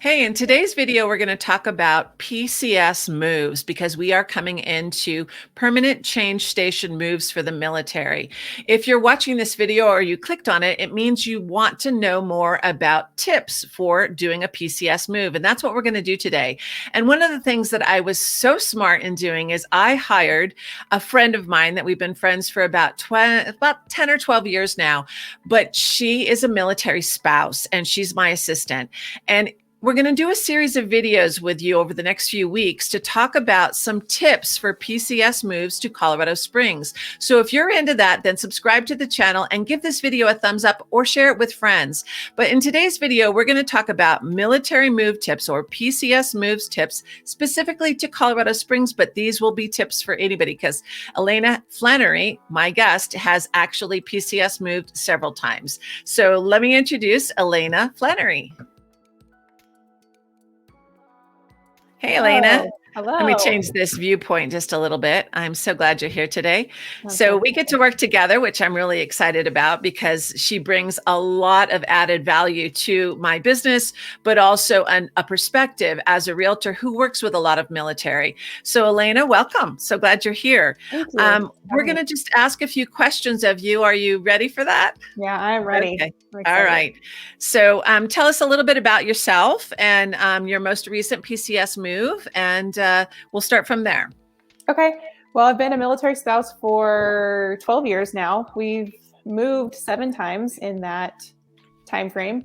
Hey, in today's video, we're going to talk about PCS moves because we are coming into permanent change station moves for the military. If you're watching this video or you clicked on it, it means you want to know more about tips for doing a PCS move. And that's what we're going to do today. And one of the things that I was so smart in doing is I hired a friend of mine that we've been friends for about 10 or 12 years now, but she is a military spouse and she's my assistant. And we're going to do a series of videos with you over the next few weeks to talk about some tips for PCS moves to Colorado Springs. So if you're into that, then subscribe to the channel and give this video a thumbs up or share it with friends. But in today's video, we're going to talk about military move tips or PCS moves tips specifically to Colorado Springs, but these will be tips for anybody because Elena Flannery, my guest, has actually PCS moved several times. So let me introduce Elena Flannery. Hey, Elena. Hello. Let me change this viewpoint just a little bit. I'm so glad you're here today. So we get to work together, which I'm really excited about because she brings a lot of added value to my business, but also a perspective as a realtor who works with a lot of military. So Elena, welcome. So glad you're here. Thank you. We're going to just ask a few questions of you. Are you ready for that? Yeah, I'm ready. Okay. All right. So tell us a little bit about yourself and your most recent PCS move, and we'll start from there. Okay. Well, I've been a military spouse for 12 years now. We've moved 7 times in that time frame.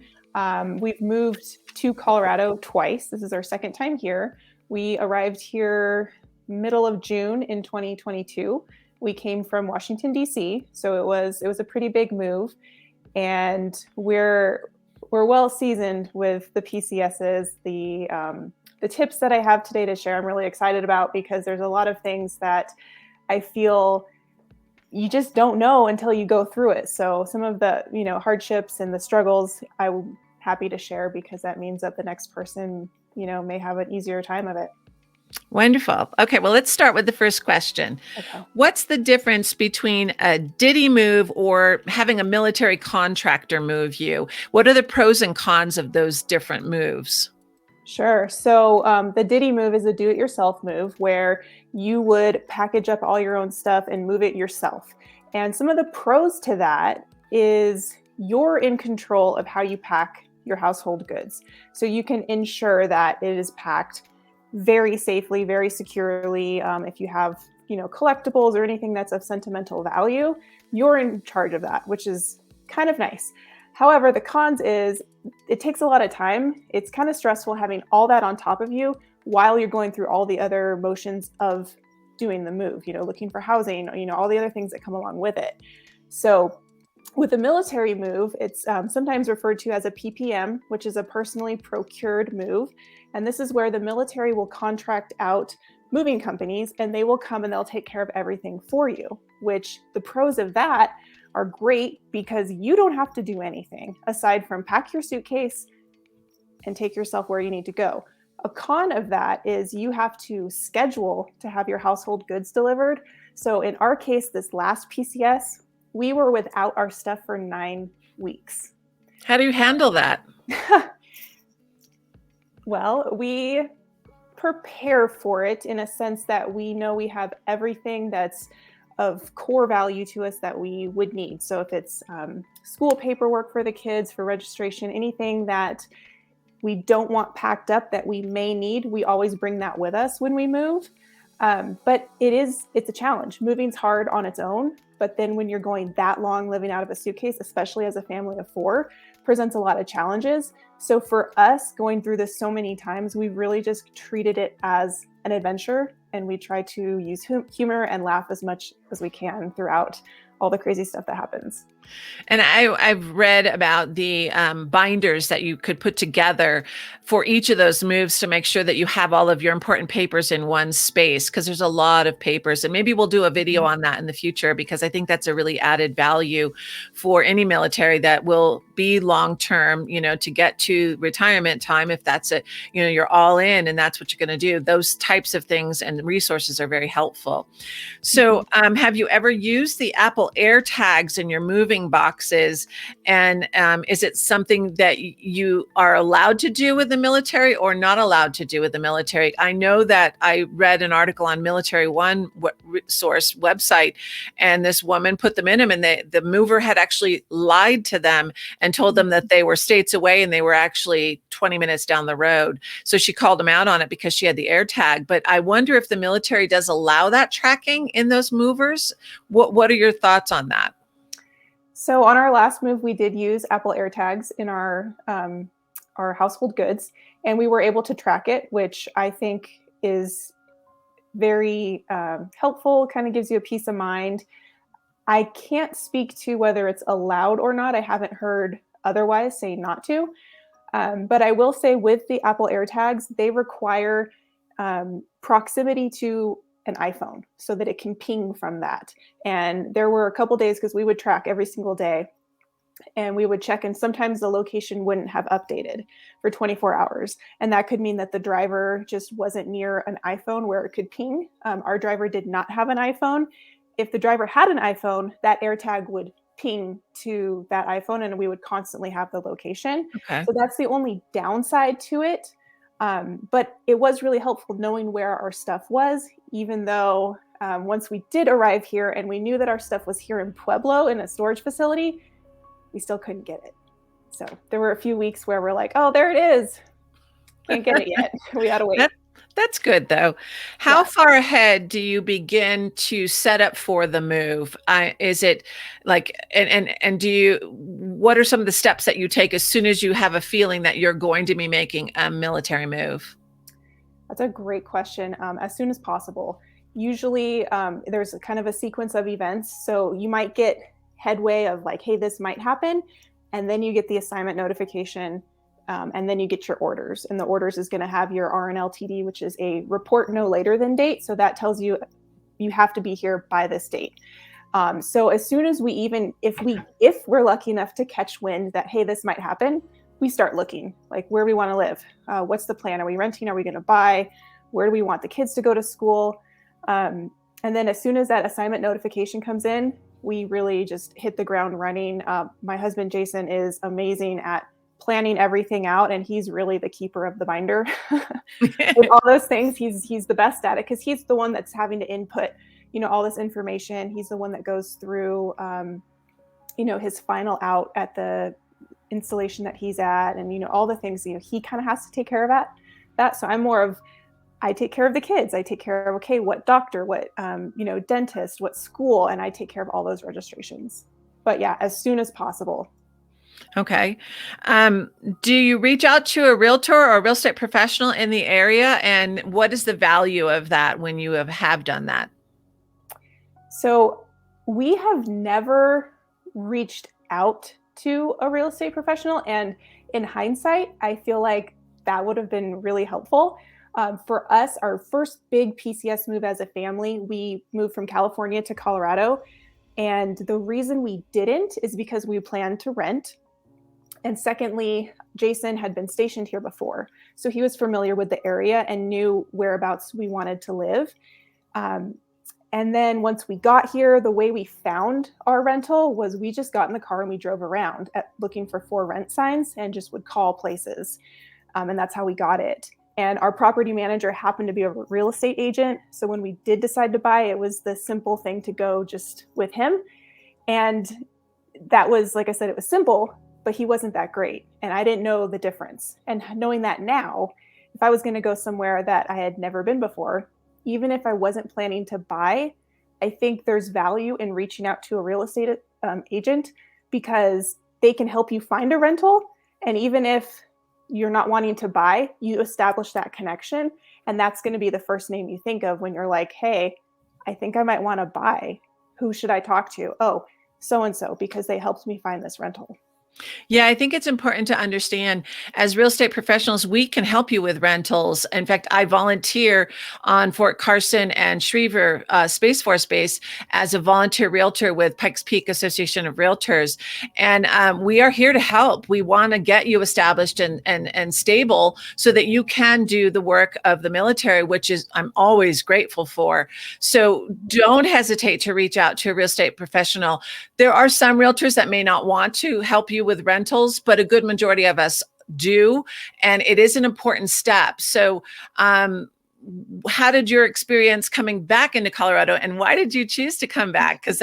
We've moved to Colorado twice. This is our second time here. We arrived here middle of June in 2022. We came from Washington, D.C., so it was a pretty big move. And we're well seasoned with the PCSs. The tips that I have today to share, I'm really excited about because there's a lot of things that I feel you just don't know until you go through it. So some of the hardships and the struggles I'm happy to share because that means that the next person may have an easier time of it. Wonderful. Okay, well, let's start with the first question. Okay. What's the difference between a DITY move or having a military contractor move you? What are the pros and cons of those different moves? Sure. So the DITY move is a do-it-yourself move where you would package up all your own stuff and move it yourself. And some of the pros to that is you're in control of how you pack your household goods. So you can ensure that it is packed very safely, very securely. If you have, collectibles or anything that's of sentimental value, you're in charge of that, which is kind of nice. However, the cons is it takes a lot of time. It's kind of stressful having all that on top of you while you're going through all the other motions of doing the move, looking for housing, all the other things that come along with it. So with a military move, it's sometimes referred to as a PPM, which is a personally procured move. And this is where the military will contract out moving companies and they will come and they'll take care of everything for you, which the pros of that are great because you don't have to do anything aside from pack your suitcase and take yourself where you need to go. A con of that is you have to schedule to have your household goods delivered. So in our case, this last PCS, we were without our stuff for 9 weeks. How do you handle that? Well, we prepare for it in a sense that we know we have everything that's of core value to us that we would need. So if it's school paperwork for the kids, for registration, anything that we don't want packed up that we may need, we always bring that with us when we move. But it's a challenge. Moving's hard on its own, but then when you're going that long living out of a suitcase, especially as a family of 4, presents a lot of challenges. So for us going through this so many times, we've really just treated it as an adventure, and we try to use humor and laugh as much as we can throughout all the crazy stuff that happens. And I've read about the binders that you could put together for each of those moves to make sure that you have all of your important papers in one space, because there's a lot of papers. And maybe we'll do a video on that in the future, because I think that's a really added value for any military that will be long-term, to get to retirement time. If that's it, you're all in and that's what you're going to do. Those types of things and resources are very helpful. So have you ever used the Apple AirTags in your moving moving boxes. And is it something that you are allowed to do with the military or not allowed to do with the military? I know that I read an article on Military One source website, and this woman put them in them, and the mover had actually lied to them and told them that they were states away and they were actually 20 minutes down the road. So she called them out on it because she had the air tag. But I wonder if the military does allow that tracking in those movers. What are your thoughts on that? So on our last move, we did use Apple AirTags in our household goods, and we were able to track it, which I think is very helpful, kind of gives you a peace of mind. I can't speak to whether it's allowed or not. I haven't heard otherwise say not to. But I will say with the Apple AirTags, they require proximity to an iPhone so that it can ping from that. And there were a couple days because we would track every single day and we would check, and sometimes the location wouldn't have updated for 24 hours. And that could mean that the driver just wasn't near an iPhone where it could ping. Our driver did not have an iPhone. If the driver had an iPhone, that AirTag would ping to that iPhone and we would constantly have the location. Okay. So that's the only downside to it. But it was really helpful knowing where our stuff was, even though once we did arrive here and we knew that our stuff was here in Pueblo in a storage facility, we still couldn't get it. So there were a few weeks where we're like, oh, there it is. Can't get it yet. We had to wait. That's good though. How far ahead do you begin to set up for the move? Is it like, and do you, what are some of the steps that you take as soon as you have a feeling that you're going to be making a military move? That's a great question. As soon as possible. Usually there's a kind of a sequence of events. So you might get headway of like, hey, this might happen. And then you get the assignment notification. And then you get your orders, and the orders is going to have your RNLTD, which is a report no later than date. So that tells you you have to be here by this date. So as soon as we even, if we're lucky enough to catch wind that, hey, this might happen, we start looking like where we want to live. What's the plan? Are we renting? Are we going to buy? Where do we want the kids to go to school? And then as soon as that assignment notification comes in, we really just hit the ground running. My husband, Jason, is amazing at planning everything out, and he's really the keeper of the binder. With all those things, he's the best at it because he's the one that's having to input, all this information. He's the one that goes through, his final out at the installation that he's at, and all the things. He kind of has to take care of that. So I'm more of, I take care of the kids. I take care of, okay, what doctor, what dentist, what school, and I take care of all those registrations. But yeah, as soon as possible. Okay. Do you reach out to a realtor or a real estate professional in the area? And what is the value of that when you have done that? So we have never reached out to a real estate professional. And in hindsight, I feel like that would have been really helpful. For us, our first big PCS move as a family, we moved from California to Colorado. And the reason we didn't is because we planned to rent. And secondly, Jason had been stationed here before. So he was familiar with the area and knew whereabouts we wanted to live. And then once we got here, the way we found our rental was we just got in the car and we drove around looking for for rent signs and just would call places. And that's how we got it. And our property manager happened to be a real estate agent. So when we did decide to buy, it was the simple thing to go just with him. And that was, like I said, it was simple, but he wasn't that great. And I didn't know the difference. And knowing that now, if I was going to go somewhere that I had never been before, even if I wasn't planning to buy, I think there's value in reaching out to a real estate agent because they can help you find a rental. And even if you're not wanting to buy, you establish that connection. And that's going to be the first name you think of when you're like, hey, I think I might want to buy. Who should I talk to? Oh, so-and-so, because they helped me find this rental. Yeah, I think it's important to understand as real estate professionals, we can help you with rentals. In fact, I volunteer on Fort Carson and Schriever Space Force Base as a volunteer realtor with Pikes Peak Association of Realtors. And we are here to help. We want to get you established and stable so that you can do the work of the military, which is I'm always grateful for. So don't hesitate to reach out to a real estate professional. There are some realtors that may not want to help you with rentals, but a good majority of us do. And it is an important step. So, how did your experience coming back into Colorado, and why did you choose to come back? Because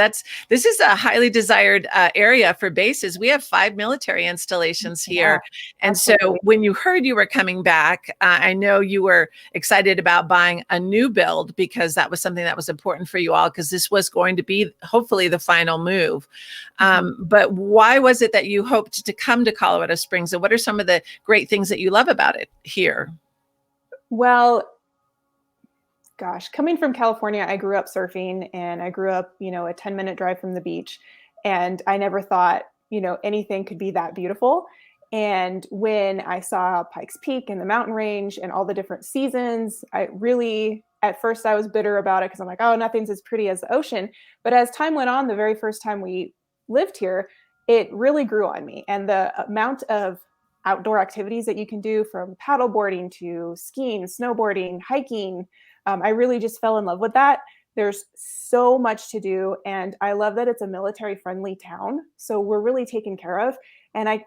this is a highly desired area for bases. We have 5 military installations here. Yeah, And so absolutely. when you heard you were coming back, I know you were excited about buying a new build because that was something that was important for you all, because this was going to be hopefully the final move. But why was it that you hoped to come to Colorado Springs, and what are some of the great things that you love about it here? Well, gosh, coming from California, I grew up surfing and I grew up, a 10-minute drive from the beach. And I never thought, anything could be that beautiful. And when I saw Pikes Peak and the mountain range and all the different seasons, I really, at first, I was bitter about it because I'm like, oh, nothing's as pretty as the ocean. But as time went on, the very first time we lived here, it really grew on me. And the amount of outdoor activities that you can do, from paddleboarding to skiing, snowboarding, hiking, I really just fell in love with that. There's so much to do. And I love that it's a military friendly town. So we're really taken care of. And I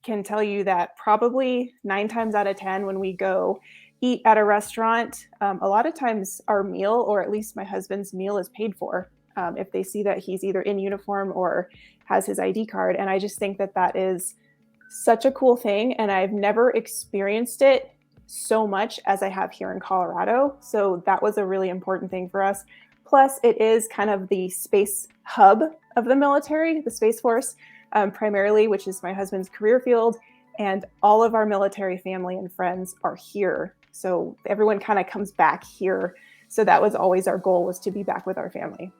can tell you that probably 9 times out of 10, when we go eat at a restaurant, a lot of times our meal, or at least my husband's meal, is paid for if they see that he's either in uniform or has his ID card. And I just think that that is such a cool thing. And I've never experienced it so much as I have here in Colorado. So that was a really important thing for us. Plus, it is kind of the space hub of the military, the Space Force, primarily, which is my husband's career field. And all of our military family and friends are here. So everyone kind of comes back here. So that was always our goal, was to be back with our family.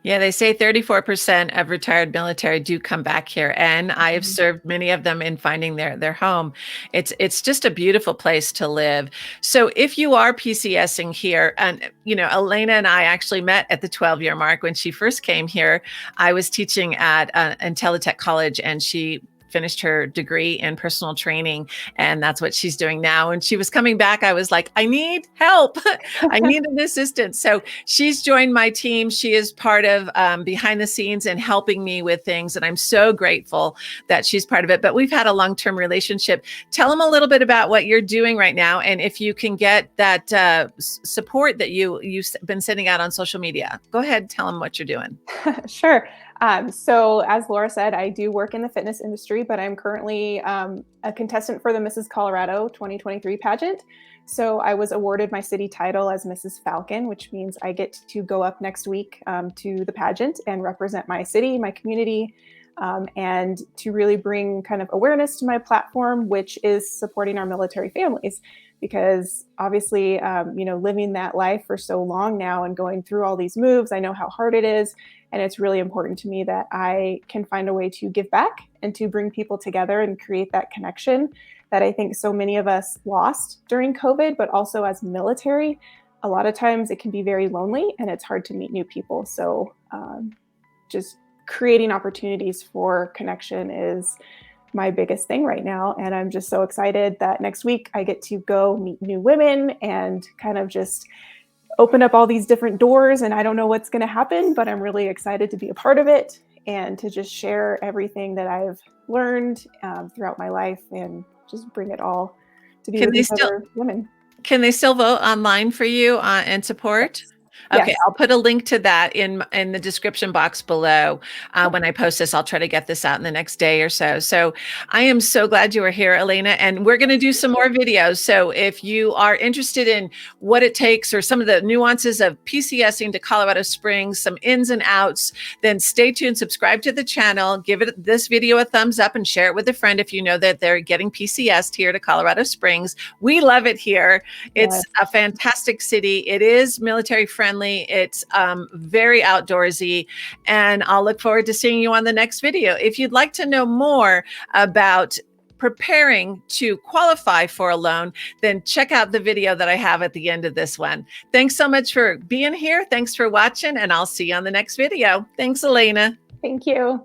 Yeah, they say 34% of retired military do come back here, and I have served many of them in finding their home. It's just a beautiful place to live. So if you are PCSing here, and Elena and I actually met at the 12-year mark when she first came here. I was teaching at Intellitech College, and she finished her degree in personal training, and that's what she's doing now. And she was coming back. I was like, I need help. I need an assistant. So she's joined my team. She is part of behind the scenes and helping me with things. And I'm so grateful that she's part of it. But we've had a long-term relationship. Tell them a little bit about what you're doing right now, and if you can get that support that you've been sending out on social media. Go ahead, tell them what you're doing. Sure. So as Laura said, I do work in the fitness industry, but I'm currently a contestant for the Mrs. Colorado 2023 pageant. So I was awarded my city title as Mrs. Falcon, which means I get to go up next week to the pageant and represent my city, my community, and to really bring kind of awareness to my platform, which is supporting our military families. Because obviously, living that life for so long now and going through all these moves, I know how hard it is. And it's really important to me that I can find a way to give back and to bring people together and create that connection that I think so many of us lost during COVID, but also as military. A lot of times it can be very lonely and it's hard to meet new people. So just creating opportunities for connection is my biggest thing right now. And I'm just so excited that next week I get to go meet new women and kind of just open up all these different doors. And I don't know what's going to happen, but I'm really excited to be a part of it and to just share everything that I've learned throughout my life and just bring it all to be with these other women. Can they still vote online for you and support? Okay, Yes. I'll put a link to that in the description box below. When I post this, I'll try to get this out in the next day or so. So I am so glad you were here, Elena, and we're going to do some more videos. So if you are interested in what it takes or some of the nuances of PCSing to Colorado Springs, some ins and outs, then stay tuned, subscribe to the channel, give this video a thumbs up, and share it with a friend if you know that they're getting PCSed here to Colorado Springs. We love it here. It's a fantastic city. It is military friendly. friendly. It's very outdoorsy, and I'll look forward to seeing you on the next video. If you'd like to know more about preparing to qualify for a loan, then check out the video that I have at the end of this one. Thanks so much for being here. Thanks for watching, and I'll see you on the next video. Thanks, Elena. Thank you.